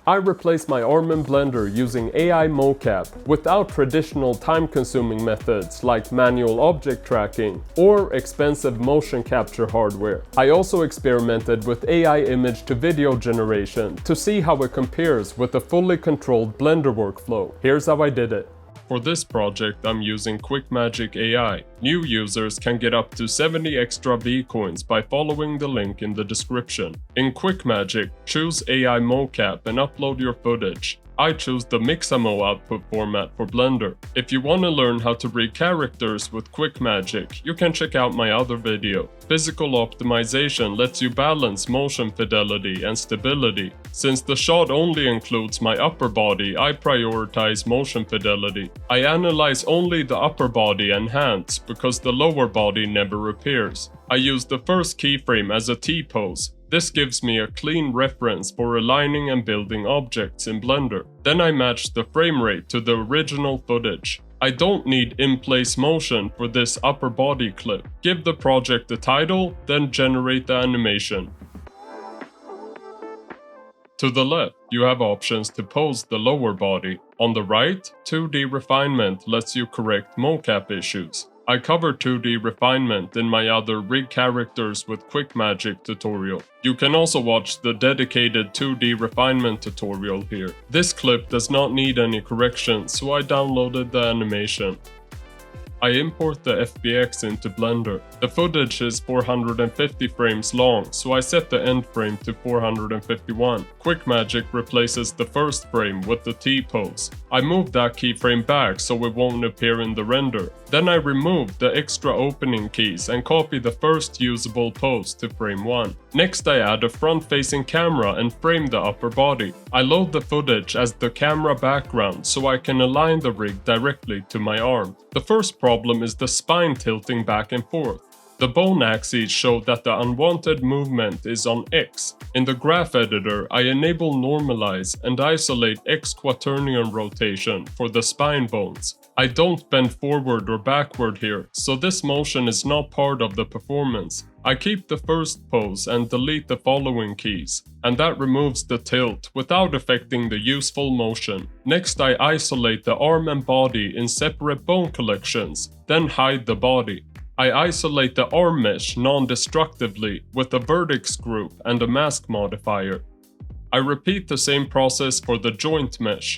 I replaced my arm in Blender using AI Mocap without traditional time-consuming methods like manual object tracking or expensive motion capture hardware. I also experimented with AI image to video generation to see how it compares with a fully controlled Blender workflow. Here's how I did it. For this project, I'm using QuickMagic AI. New users can get up to 70 extra V-coins by following the link in the description. In QuickMagic, choose AI Mocap and upload your footage. I choose the Mixamo output format for Blender. If you want to learn how to read characters with QuickMagic, you can check out my other video. Physical optimization lets you balance motion fidelity and stability. Since the shot only includes my upper body, I prioritize motion fidelity. I analyze only the upper body and hands because the lower body never appears. I use the first keyframe as a T-pose. This gives me a clean reference for aligning and building objects in Blender. Then I match the frame rate to the original footage. I don't need in-place motion for this upper body clip. Give the project a title, then generate the animation. To the left, you have options to pose the lower body. On the right, 2D refinement lets you correct mocap issues. I cover 2D refinement in my other Rig Characters with QuickMagic tutorial. You can also watch the dedicated 2D refinement tutorial here. This clip does not need any corrections, so I downloaded the animation. I import the FBX into Blender. The footage is 450 frames long, so I set the end frame to 451. QuickMagic replaces the first frame with the T-pose. I move that keyframe back so it won't appear in the render. Then I remove the extra opening keys and copy the first usable pose to frame 1. Next I add a front-facing camera and frame the upper body. I load the footage as the camera background so I can align the rig directly to my arm. The first problem is the spine tilting back and forth. The bone axes show that the unwanted movement is on X. In the graph editor, I enable normalize and isolate X quaternion rotation for the spine bones. I don't bend forward or backward here, so this motion is not part of the performance. I keep the first pose and delete the following keys, and that removes the tilt without affecting the useful motion. Next I isolate the arm and body in separate bone collections, then hide the body. I isolate the arm mesh non-destructively with a vertex group and a mask modifier. I repeat the same process for the joint mesh.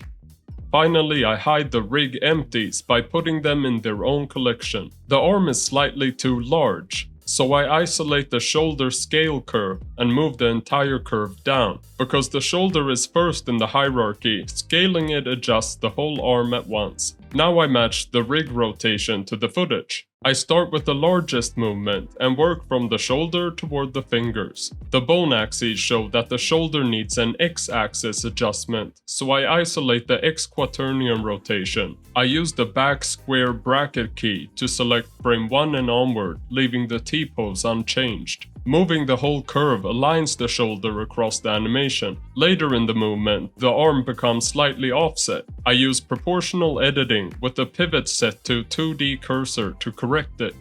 Finally, I hide the rig empties by putting them in their own collection. The arm is slightly too large, so I isolate the shoulder scale curve and move the entire curve down. Because the shoulder is first in the hierarchy, scaling it adjusts the whole arm at once. Now I match the rig rotation to the footage. I start with the largest movement and work from the shoulder toward the fingers. The bone axes show that the shoulder needs an X-axis adjustment, so I isolate the X quaternion rotation. I use the back square bracket key to select frame 1 and onward, leaving the T-pose unchanged. Moving the whole curve aligns the shoulder across the animation. Later in the movement, the arm becomes slightly offset. I use proportional editing with the pivot set to 2D cursor to correct it.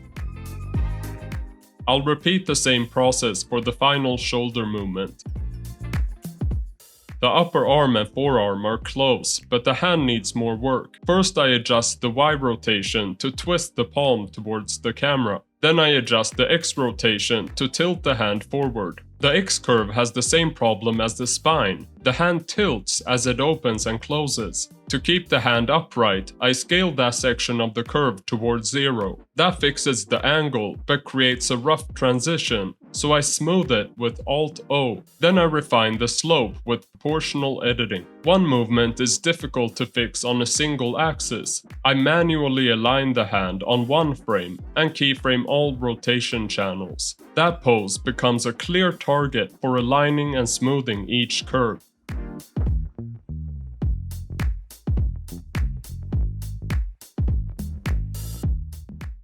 I'll repeat the same process for the final shoulder movement. The upper arm and forearm are close, but the hand needs more work. First I adjust the Y rotation to twist the palm towards the camera. Then I adjust the X rotation to tilt the hand forward. The X curve has the same problem as the spine. The hand tilts as it opens and closes. To keep the hand upright, I scale that section of the curve towards 0. That fixes the angle, but creates a rough transition, so I smooth it with Alt-O. Then I refine the slope with proportional editing. One movement is difficult to fix on a single axis. I manually align the hand on one frame and keyframe all rotation channels. That pose becomes a clear target for aligning and smoothing each curve.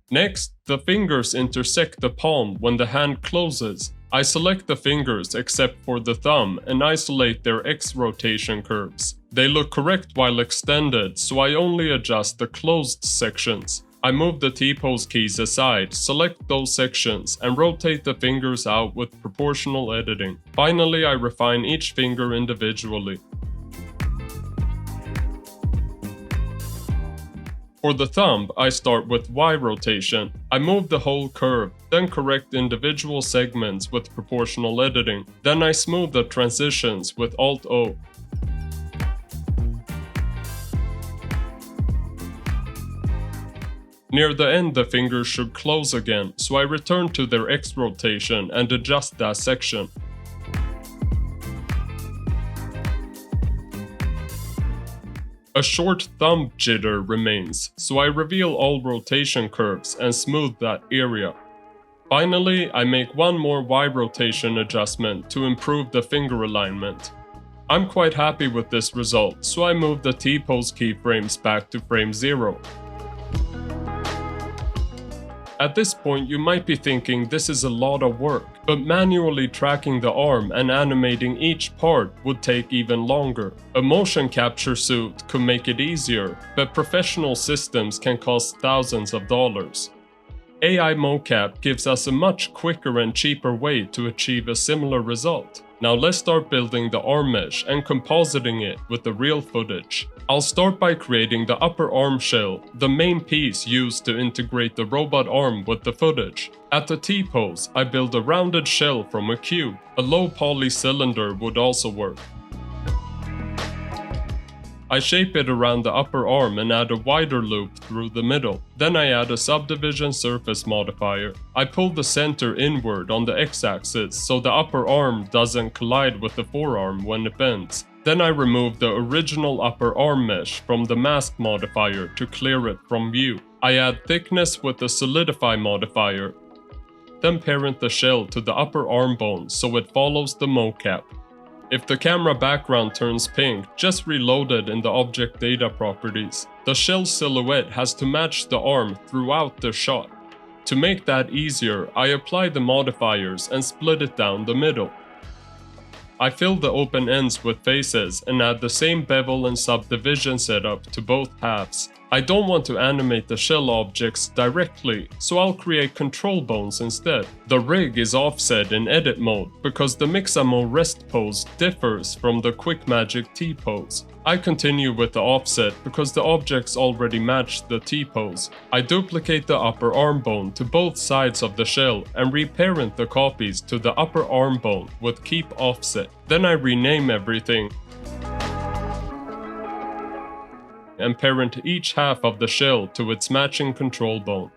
Next, the fingers intersect the palm when the hand closes. I select the fingers except for the thumb and isolate their X rotation curves. They look correct while extended, so I only adjust the closed sections. I move the T-pose keys aside, select those sections, and rotate the fingers out with proportional editing. Finally, I refine each finger individually. For the thumb, I start with Y rotation. I move the whole curve, then correct individual segments with proportional editing. Then I smooth the transitions with Alt-O. Near the end, the fingers should close again, so I return to their X rotation and adjust that section. A short thumb jitter remains, so I reveal all rotation curves and smooth that area. Finally, I make one more Y rotation adjustment to improve the finger alignment. I'm quite happy with this result, so I move the T-pose keyframes back to frame 0. At this point, you might be thinking this is a lot of work, but manually tracking the arm and animating each part would take even longer. A motion capture suit could make it easier, but professional systems can cost thousands of dollars. AI Mocap gives us a much quicker and cheaper way to achieve a similar result. Now let's start building the arm mesh and compositing it with the real footage. I'll start by creating the upper arm shell, the main piece used to integrate the robot arm with the footage. At the T-pose, I build a rounded shell from a cube. A low poly cylinder would also work. I shape it around the upper arm and add a wider loop through the middle. Then I add a subdivision surface modifier. I pull the center inward on the x-axis so the upper arm doesn't collide with the forearm when it bends. Then I remove the original upper arm mesh from the mask modifier to clear it from view. I add thickness with the solidify modifier. Then parent the shell to the upper arm bone so it follows the mocap. If the camera background turns pink, just reload it in the object data properties. The shell silhouette has to match the arm throughout the shot. To make that easier, I apply the modifiers and split it down the middle. I fill the open ends with faces and add the same bevel and subdivision setup to both halves. I don't want to animate the shell objects directly, so I'll create control bones instead. The rig is offset in edit mode because the Mixamo rest pose differs from the QuickMagic T-pose. I continue with the offset because the objects already match the T-pose. I duplicate the upper arm bone to both sides of the shell and reparent the copies to the upper arm bone with keep offset. Then I rename everything and parent each half of the shell to its matching control bone.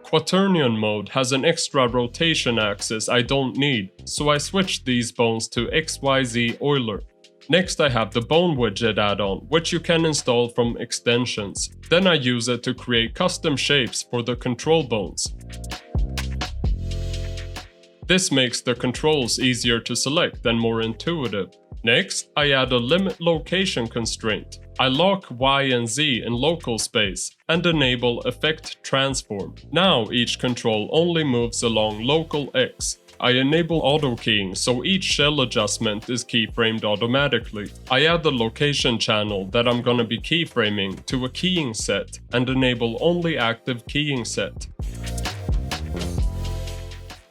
Quaternion mode has an extra rotation axis I don't need, so I switch these bones to XYZ Euler. Next I have the bone widget add-on, which you can install from extensions. Then I use it to create custom shapes for the control bones. This makes the controls easier to select and more intuitive. Next, I add a limit location constraint. I lock Y and Z in local space and enable effect transform. Now each control only moves along local X. I enable auto keying so each shell adjustment is keyframed automatically. I add the location channel that I'm gonna be keyframing to a keying set and enable only active keying set.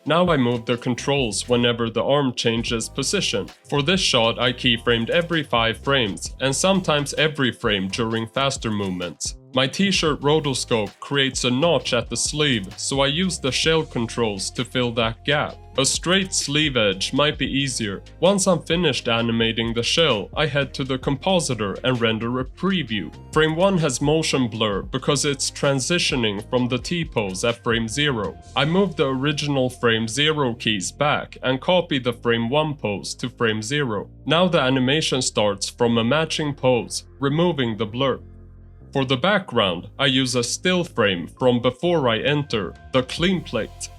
Now I move the controls whenever the arm changes position. For this shot I keyframed every 5 frames, and sometimes every frame during faster movements. My t-shirt rotoscope creates a notch at the sleeve, so I use the shell controls to fill that gap. A straight sleeve edge might be easier. Once I'm finished animating the shell, I head to the compositor and render a preview. Frame 1 has motion blur because it's transitioning from the T-pose at frame 0. I move the original frame 0 keys back and copy the frame 1 pose to frame 0. Now the animation starts from a matching pose, removing the blur. For the background, I use a still frame from before I enter, the clean plate.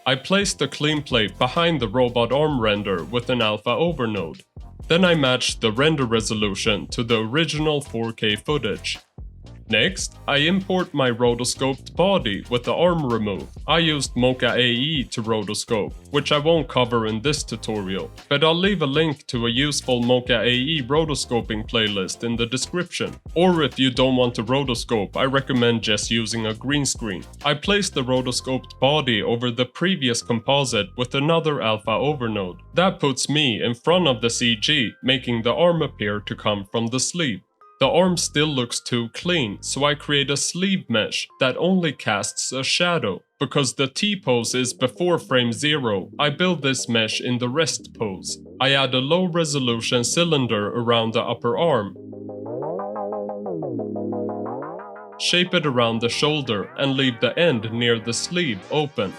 I place the clean plate behind the robot arm render with an alpha overnode. Then I match the render resolution to the original 4K footage. Next, I import my rotoscoped body with the arm removed. I used Mocap AE to rotoscope, which I won't cover in this tutorial, but I'll leave a link to a useful Mocap AE rotoscoping playlist in the description. Or if you don't want to rotoscope, I recommend just using a green screen. I placed the rotoscoped body over the previous composite with another alpha overnode. That puts me in front of the CG, making the arm appear to come from the sleeve. The arm still looks too clean, so I create a sleeve mesh that only casts a shadow. Because the T-pose is before frame 0, I build this mesh in the rest pose. I add a low resolution cylinder around the upper arm, shape it around the shoulder and leave the end near the sleeve open.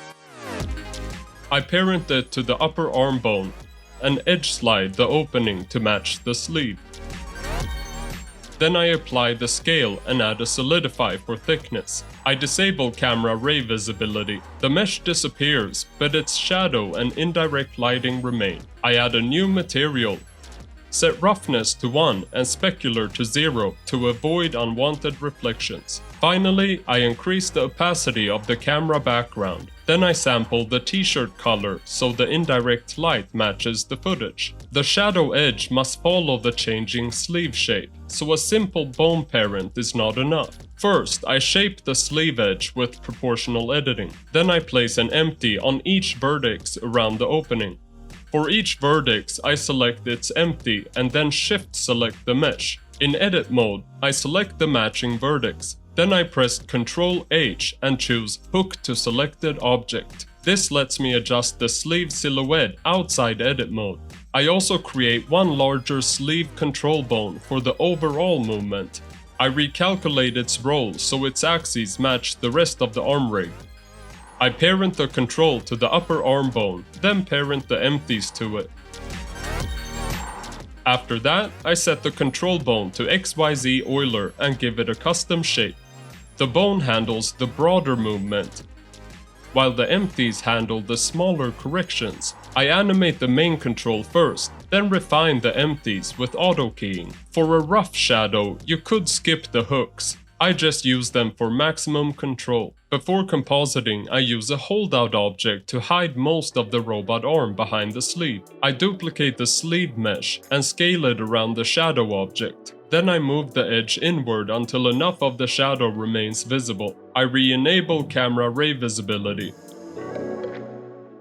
I parent it to the upper arm bone and edge slide the opening to match the sleeve. Then I apply the scale and add a solidify for thickness. I disable camera ray visibility. The mesh disappears, but its shadow and indirect lighting remain. I add a new material, set roughness to 1 and specular to 0 to avoid unwanted reflections. Finally, I increase the opacity of the camera background. Then I sample the t-shirt color so the indirect light matches the footage. The shadow edge must follow the changing sleeve shape, so a simple bone parent is not enough. First, I shape the sleeve edge with proportional editing. Then I place an empty on each vertex around the opening. For each vertex, I select its empty and then shift select the mesh. In edit mode, I select the matching vertex. Then I press Ctrl H and choose Hook to Selected Object. This lets me adjust the sleeve silhouette outside edit mode. I also create one larger sleeve control bone for the overall movement. I recalculate its roll so its axes match the rest of the arm rig. I parent the control to the upper arm bone, then parent the empties to it. After that, I set the control bone to XYZ Euler and give it a custom shape. The bone handles the broader movement, while the empties handle the smaller corrections. I animate the main control first, then refine the empties with auto keying. For a rough shadow, you could skip the hooks. I just use them for maximum control. Before compositing, I use a holdout object to hide most of the robot arm behind the sleeve. I duplicate the sleeve mesh and scale it around the shadow object. Then I move the edge inward until enough of the shadow remains visible. I re-enable camera ray visibility.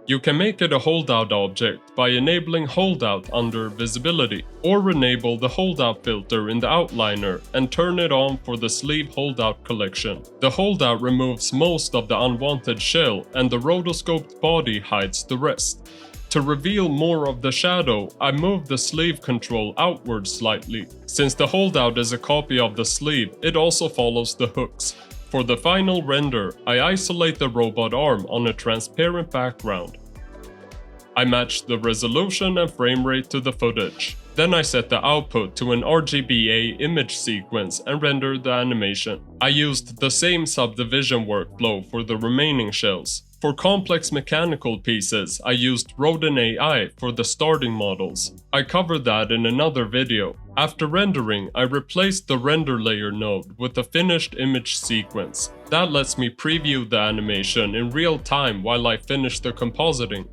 You can make it a holdout object by enabling holdout under visibility, or enable the holdout filter in the outliner and turn it on for the sleeve holdout collection. The holdout removes most of the unwanted shell and the rotoscoped body hides the rest. To reveal more of the shadow, I move the sleeve control outward slightly. Since the holdout is a copy of the sleeve, it also follows the hooks. For the final render, I isolate the robot arm on a transparent background. I match the resolution and frame rate to the footage. Then I set the output to an RGBA image sequence and render the animation. I used the same subdivision workflow for the remaining shells. For complex mechanical pieces, I used Rodin AI for the starting models. I covered that in another video. After rendering, I replaced the render layer node with a finished image sequence. That lets me preview the animation in real time while I finish the compositing.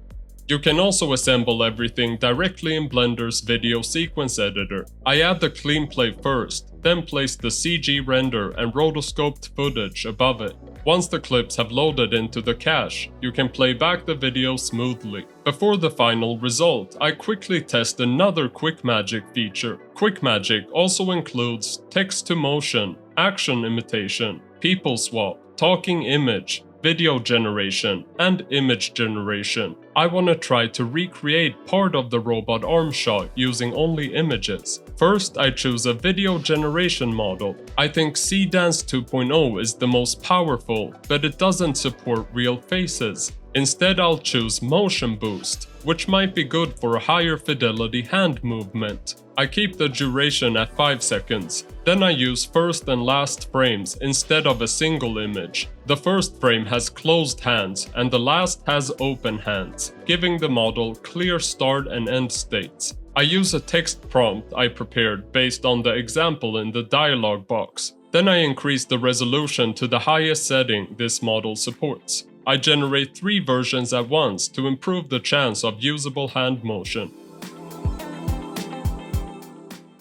You can also assemble everything directly in Blender's video sequence editor. I add the clean play first, then place the CG render and rotoscoped footage above it. Once the clips have loaded into the cache, you can play back the video smoothly. Before the final result, I quickly test another QuickMagic feature. QuickMagic also includes text-to-motion, action imitation, people swap, talking image, video generation, and image generation. I want to try to recreate part of the robot arm shot using only images. First, I choose a video generation model. I think CDance 2.0 is the most powerful, but it doesn't support real faces. Instead, I'll choose Motion Boost, which might be good for a higher fidelity hand movement. I keep the duration at 5 seconds. Then I use first and last frames instead of a single image. The first frame has closed hands and the last has open hands, giving the model clear start and end states. I use a text prompt I prepared based on the example in the dialog box. Then I increase the resolution to the highest setting this model supports. I generate 3 versions at once to improve the chance of usable hand motion.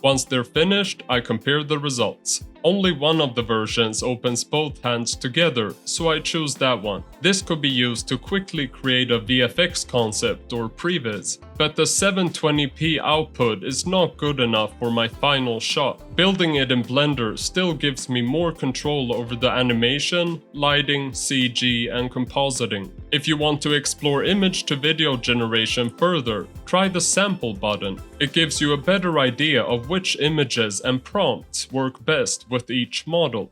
Once they're finished, I compare the results. Only one of the versions opens both hands together, so I choose that one. This could be used to quickly create a VFX concept or previs, but the 720p output is not good enough for my final shot. Building it in Blender still gives me more control over the animation, lighting, CG, and compositing. If you want to explore image to video generation further, try the sample button. It gives you a better idea of which images and prompts work best with each model.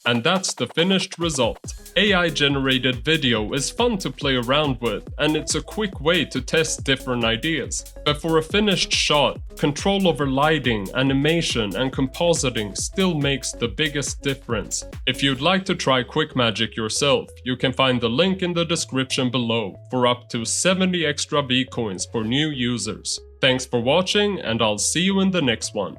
And that's the finished result. AI-generated video is fun to play around with, and it's a quick way to test different ideas. But for a finished shot, control over lighting, animation, and compositing still makes the biggest difference. If you'd like to try QuickMagic yourself, you can find the link in the description below for up to 70 extra Bitcoins for new users. Thanks for watching, and I'll see you in the next one.